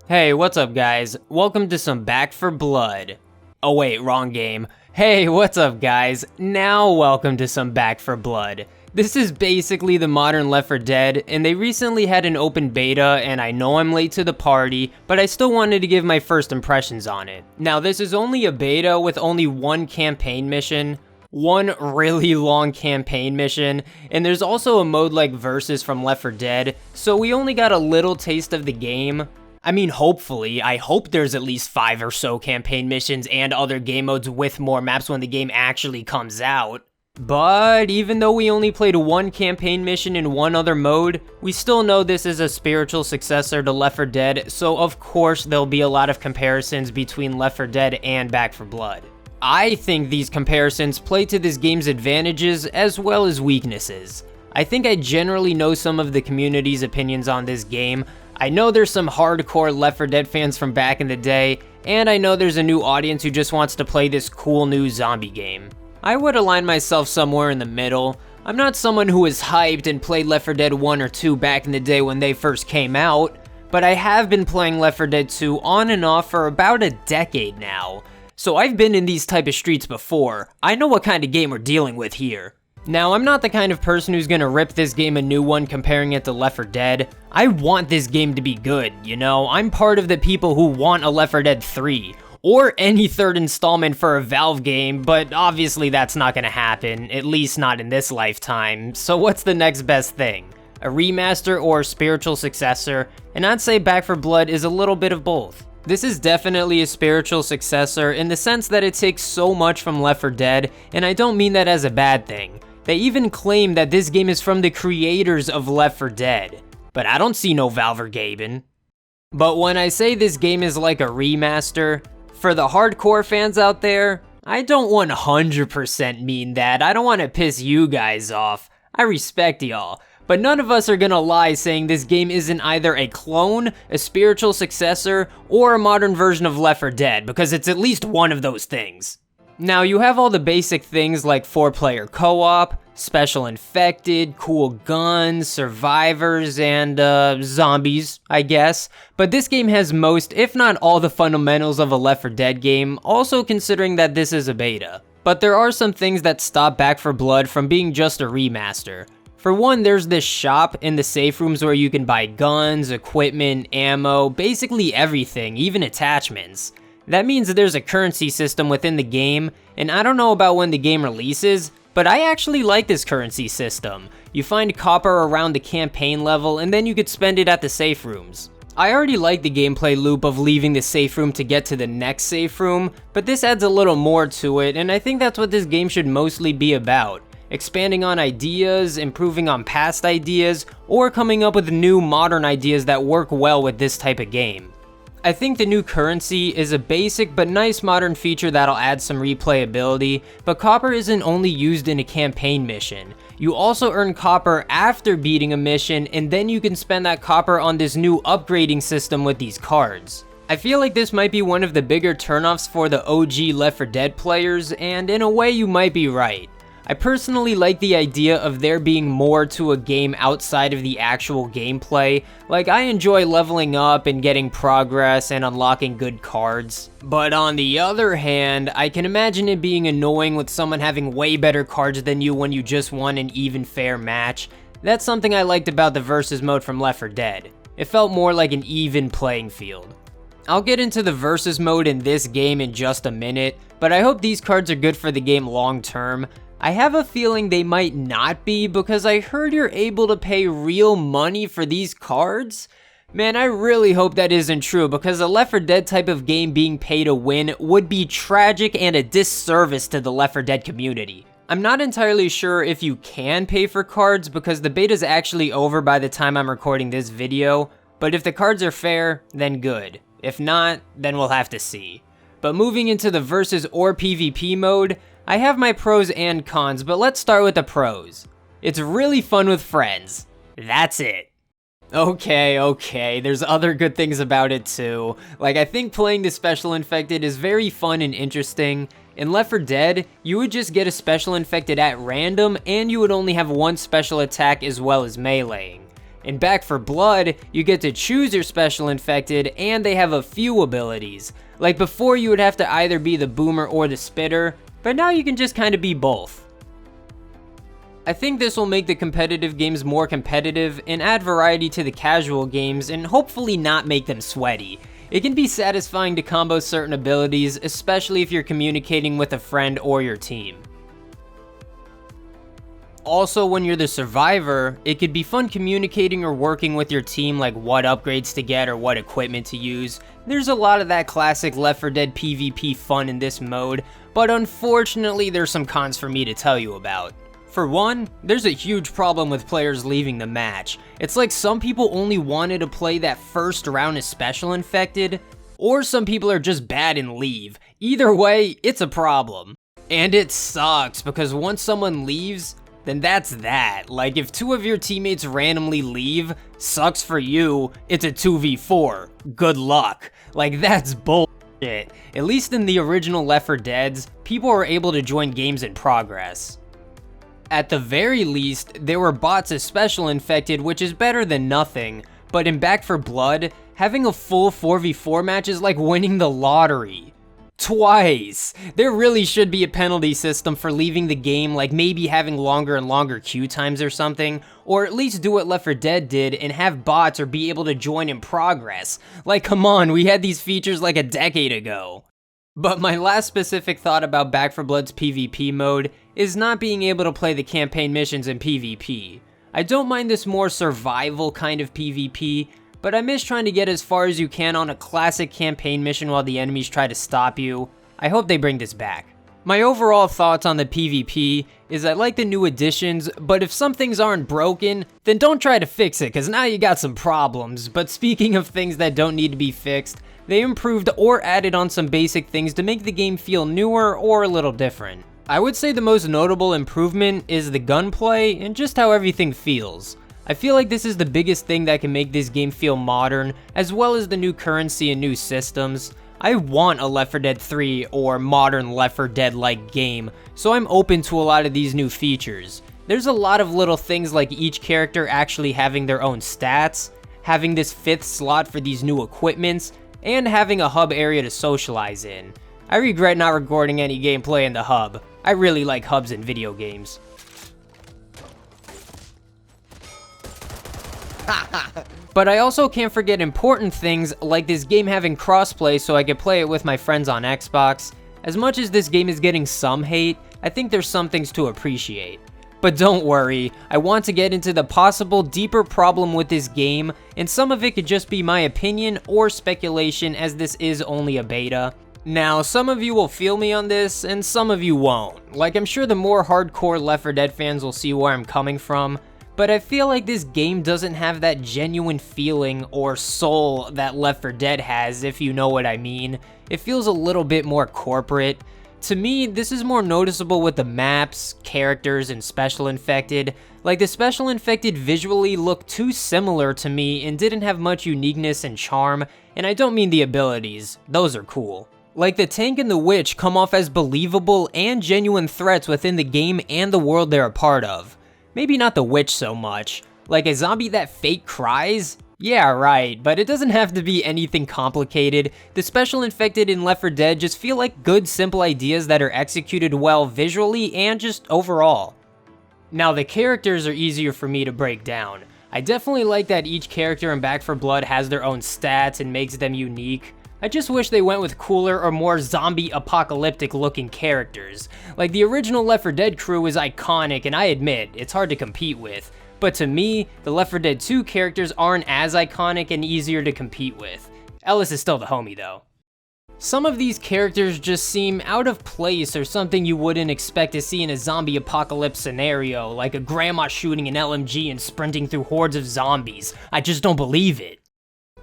Hey, what's up guys? Welcome to some Back 4 Blood. Oh wait, wrong game. Hey, what's up guys? Now welcome to some Back 4 Blood. This is basically the modern Left 4 Dead, and they recently had an open beta, and I know I'm late to the party, but I still wanted to give my first impressions on it. Now this is only a beta with only one campaign mission, one really long campaign mission, and there's also a mode like Versus from Left 4 Dead, so we only got a little taste of the game. I mean, hopefully, I hope there's at least 5 or so campaign missions and other game modes with more maps when the game actually comes out. But even though we only played one campaign mission in one other mode, we still know this is a spiritual successor to Left 4 Dead, so of course there'll be a lot of comparisons between Left 4 Dead and Back 4 Blood. I think these comparisons play to this game's advantages as well as weaknesses. I think I generally know some of the community's opinions on this game. I know there's some hardcore Left 4 Dead fans from back in the day, and I know there's a new audience who just wants to play this cool new zombie game. I would align myself somewhere in the middle. I'm not someone who was hyped and played Left 4 Dead 1 or 2 back in the day when they first came out, but I have been playing Left 4 Dead 2 on and off for about a decade now. So I've been in these type of streets before. I know what kind of game we're dealing with here. Now, I'm not the kind of person who's gonna rip this game a new one comparing it to Left 4 Dead. I want this game to be good, you know? I'm part of the people who want a Left 4 Dead 3, or any third installment for a Valve game, but obviously that's not gonna happen, at least not in this lifetime. So what's the next best thing? A remaster or spiritual successor? And I'd say Back 4 Blood is a little bit of both. This is definitely a spiritual successor in the sense that it takes so much from Left 4 Dead, and I don't mean that as a bad thing. They even claim that this game is from the creators of Left 4 Dead, but I don't see no Valve or Gaben. But when I say this game is like a remaster, for the hardcore fans out there, I don't 100% mean that. I don't want to piss you guys off. I respect y'all, but none of us are gonna lie saying this game isn't either a clone, a spiritual successor, or a modern version of Left 4 Dead, because it's at least one of those things. Now, you have all the basic things like 4-player co-op, special infected, cool guns, survivors, and zombies, I guess. But this game has most, if not all, the fundamentals of a Left 4 Dead game, also considering that this is a beta. But there are some things that stop Back 4 Blood from being just a remaster. For one, there's this shop in the safe rooms where you can buy guns, equipment, ammo, basically everything, even attachments. That means that there's a currency system within the game, and I don't know about when the game releases, but I actually like this currency system. You find copper around the campaign level, and then you could spend it at the safe rooms. I already like the gameplay loop of leaving the safe room to get to the next safe room, but this adds a little more to it, and I think that's what this game should mostly be about. Expanding on ideas, improving on past ideas, or coming up with new modern ideas that work well with this type of game. I think the new currency is a basic but nice modern feature that'll add some replayability, but copper isn't only used in a campaign mission. You also earn copper after beating a mission, and then you can spend that copper on this new upgrading system with these cards. I feel like this might be one of the bigger turnoffs for the OG Left 4 Dead players, and in a way you might be right. I personally like the idea of there being more to a game outside of the actual gameplay. Like, I enjoy leveling up and getting progress and unlocking good cards. But on the other hand, I can imagine it being annoying with someone having way better cards than you when you just won an even fair match. That's something I liked about the Versus mode from Left 4 Dead. It felt more like an even playing field. I'll get into the Versus mode in this game in just a minute, but I hope these cards are good for the game long term. I have a feeling they might not be because I heard you're able to pay real money for these cards. Man, I really hope that isn't true because a Left 4 Dead type of game being pay to win would be tragic and a disservice to the Left 4 Dead community. I'm not entirely sure if you can pay for cards because the beta's actually over by the time I'm recording this video, but if the cards are fair, then good. If not, then we'll have to see. But moving into the Versus or PvP mode, I have my pros and cons, but let's start with the pros. It's really fun with friends. That's it. Okay, there's other good things about it too. Like, I think playing the Special Infected is very fun and interesting. In Left 4 Dead, you would just get a Special Infected at random, and you would only have one special attack as well as meleeing. In Back 4 Blood, you get to choose your special infected, and they have a few abilities. Like before, you would have to either be the boomer or the spitter, but now you can just kind of be both. I think this will make the competitive games more competitive and add variety to the casual games and hopefully not make them sweaty. It can be satisfying to combo certain abilities, especially if you're communicating with a friend or your team. Also, when you're the survivor, it could be fun communicating or working with your team, like what upgrades to get or what equipment to use. There's a lot of that classic Left 4 Dead PvP fun in this mode, but unfortunately there's some cons for me to tell you about. For one, there's a huge problem with players leaving the match. It's like some people only wanted to play that first round as special infected, or some people are just bad and leave. Either way, it's a problem. And it sucks, because once someone leaves, then that's that. Like, if 2 of your teammates randomly leave, sucks for you, it's a 2v4. Good luck. Like, that's bullshit. At least in the original Left 4 Deads, people were able to join games in progress. At the very least, there were bots as special infected, which is better than nothing, but in Back 4 Blood, having a full 4v4 match is like winning the lottery. Twice! There really should be a penalty system for leaving the game, like maybe having longer and longer queue times or something, or at least do what Left 4 Dead did and have bots or be able to join in progress. Like, come on, we had these features like a decade ago. But my last specific thought about Back 4 Blood's PvP mode is not being able to play the campaign missions in PvP. I don't mind this more survival kind of PvP, but I miss trying to get as far as you can on a classic campaign mission while the enemies try to stop you. I hope they bring this back. My overall thoughts on the PvP is I like the new additions, but if some things aren't broken, then don't try to fix it, cause now you got some problems. But speaking of things that don't need to be fixed, they improved or added on some basic things to make the game feel newer or a little different. I would say the most notable improvement is the gunplay and just how everything feels. I feel like this is the biggest thing that can make this game feel modern, as well as the new currency and new systems. I want a Left 4 Dead 3 or modern Left 4 Dead-like game, so I'm open to a lot of these new features. There's a lot of little things like each character actually having their own stats, having this 5th slot for these new equipments, and having a hub area to socialize in. I regret not recording any gameplay in the hub. I really like hubs in video games. But I also can't forget important things like this game having crossplay so I could play it with my friends on Xbox. As much as this game is getting some hate, I think there's some things to appreciate. But don't worry, I want to get into the possible deeper problem with this game, and some of it could just be my opinion or speculation as this is only a beta. Now, some of you will feel me on this, and some of you won't. Like, I'm sure the more hardcore Left 4 Dead fans will see where I'm coming from, but I feel like this game doesn't have that genuine feeling or soul that Left 4 Dead has, if you know what I mean. It feels a little bit more corporate. To me, this is more noticeable with the maps, characters, and special infected. Like, the special infected visually looked too similar to me and didn't have much uniqueness and charm, and I don't mean the abilities, those are cool. Like, the tank and the witch come off as believable and genuine threats within the game and the world they're a part of. Maybe not the witch so much. Like, a zombie that fake cries? Yeah, right, but it doesn't have to be anything complicated. The special infected in Left 4 Dead just feel like good, simple ideas that are executed well visually and just overall. Now, the characters are easier for me to break down. I definitely like that each character in Back 4 Blood has their own stats and makes them unique. I just wish they went with cooler or more zombie apocalyptic looking characters. Like, the original Left 4 Dead crew is iconic, and I admit, it's hard to compete with. But to me, the Left 4 Dead 2 characters aren't as iconic and easier to compete with. Ellis is still the homie though. Some of these characters just seem out of place or something you wouldn't expect to see in a zombie apocalypse scenario, like a grandma shooting an LMG and sprinting through hordes of zombies. I just don't believe it.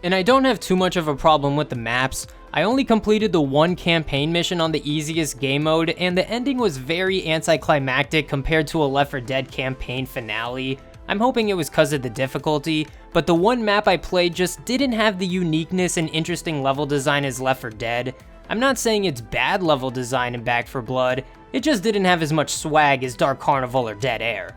And I don't have too much of a problem with the maps. I only completed the one campaign mission on the easiest game mode, and the ending was very anticlimactic compared to a Left 4 Dead campaign finale. I'm hoping it was cause of the difficulty, but the one map I played just didn't have the uniqueness and interesting level design as Left 4 Dead. I'm not saying it's bad level design in Back 4 Blood, it just didn't have as much swag as Dark Carnival or Dead Air.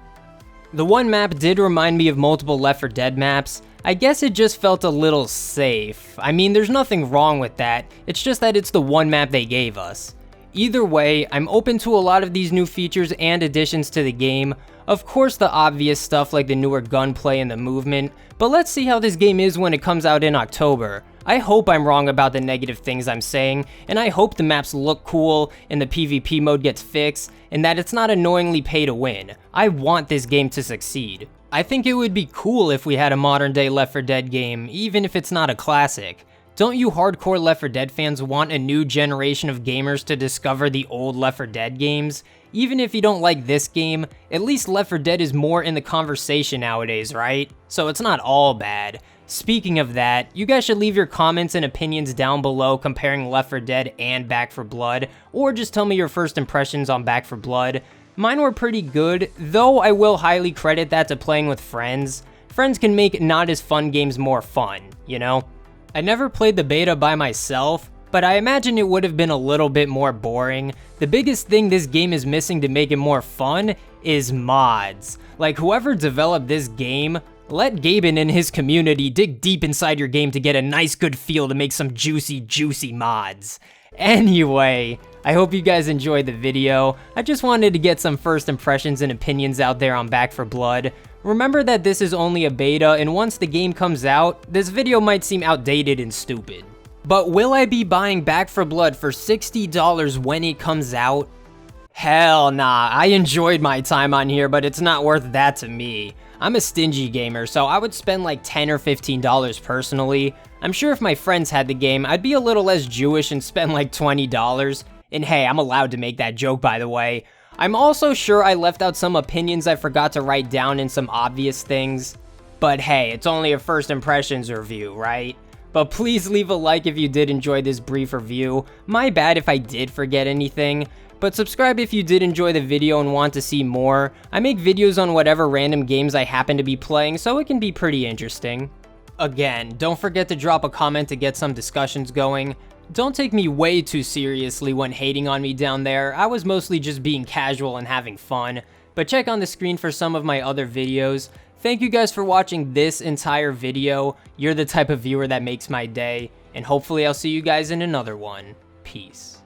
The one map did remind me of multiple Left 4 Dead maps. I guess it just felt a little safe. I mean, there's nothing wrong with that, it's just that it's the one map they gave us. Either way, I'm open to a lot of these new features and additions to the game. Of course, the obvious stuff like the newer gunplay and the movement, but let's see how this game is when it comes out in October. I hope I'm wrong about the negative things I'm saying, and I hope the maps look cool and the PvP mode gets fixed, and that it's not annoyingly pay to win. I want this game to succeed. I think it would be cool if we had a modern day Left 4 Dead game, even if it's not a classic. Don't you hardcore Left 4 Dead fans want a new generation of gamers to discover the old Left 4 Dead games? Even if you don't like this game, at least Left 4 Dead is more in the conversation nowadays, right? So it's not all bad. Speaking of that, you guys should leave your comments and opinions down below comparing Left 4 Dead and Back 4 Blood, or just tell me your first impressions on Back 4 Blood. Mine were pretty good, though I will highly credit that to playing with friends. Friends can make not as fun games more fun, you know? I never played the beta by myself, but I imagine it would have been a little bit more boring. The biggest thing this game is missing to make it more fun is mods. Like, whoever developed this game, let Gaben and his community dig deep inside your game to get a nice good feel to make some juicy mods. Anyway, I hope you guys enjoyed the video. I just wanted to get some first impressions and opinions out there on Back 4 Blood. Remember that this is only a beta, and once the game comes out, this video might seem outdated and stupid. But will I be buying Back 4 Blood for $60 when it comes out? Hell nah, I enjoyed my time on here, but it's not worth that to me. I'm a stingy gamer, so I would spend like $10 or $15 personally. I'm sure if my friends had the game, I'd be a little less Jewish and spend like $20. And hey, I'm allowed to make that joke, by the way. I'm also sure I left out some opinions I forgot to write down and some obvious things. But hey, it's only a first impressions review, right? But please leave a like if you did enjoy this brief review. My bad if I did forget anything. But subscribe if you did enjoy the video and want to see more. I make videos on whatever random games I happen to be playing, so it can be pretty interesting. Again, don't forget to drop a comment to get some discussions going. Don't take me way too seriously when hating on me down there. I was mostly just being casual and having fun. But check on the screen for some of my other videos. Thank you guys for watching this entire video. You're the type of viewer that makes my day. And hopefully I'll see you guys in another one. Peace.